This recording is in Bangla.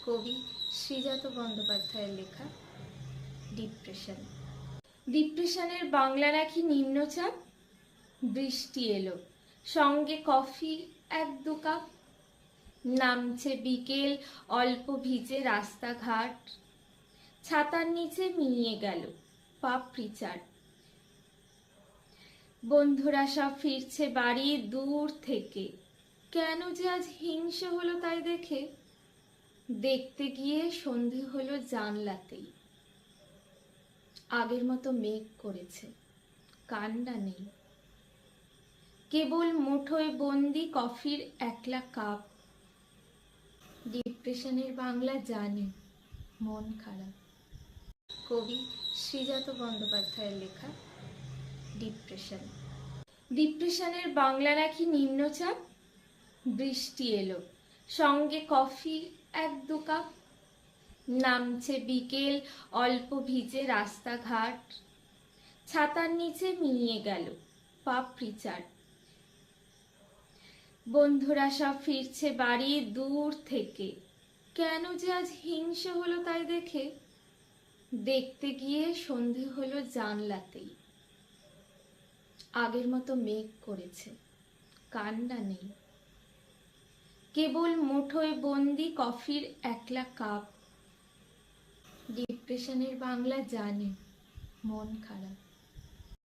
কবি শ্রীজাত বন্দ্যোপাধ্যায়ের লেখা ডিপ্রেশন। ডিপ্রেশনের বাংলা নাকি নিম্নচাপ। বৃষ্টি এলো, সঙ্গে কফি 1-2 কাপ। নামছে বিকেল, অল্প ভিজে রাস্তাঘাট। ছাতার নিচে মিলিয়ে গেল পাপড়ি চাট। বন্ধুরা সব ফিরছে বাড়ি দূর থেকে। কেন যে আজ হিংসে হলো তাই দেখে। দেখতে গিয়ে সন্ধে হলো জানলাতেই। আগের মতো মেঘ করেছে, কান্না নেই। কেবল মুঠোয় বন্দি কফির একলা কাপ। ডিপ্রেশনের বাংলা জানি, মন খারাপ। কবি শ্রীজাত বন্দ্যোপাধ্যায়ের লেখা ডিপ্রেশন। ডিপ্রেশনের বাংলা নাকি নিম্নচাপ। বৃষ্টি এলো, সঙ্গে কফি 1-2 কাপ। নামছে বিকেল, অল্প ভিজে রাস্তাঘাট। ছাতার নিচে মিলিয়ে গেল পাপড়ি চাট। বন্ধুরা সব ফিরছে বাড়ি দূর থেকে। কেন যে আজ হিংসে হলো তাই দেখে। দেখতে গিয়ে সন্ধে হলো জানলাতেই। আগের মতো মেঘ করেছে, কান্না নেই। কেবল মুঠোয় বন্দি কফির একলা কাপ। ডিপ্রেশনের বাংলা জানি, মন খারাপ।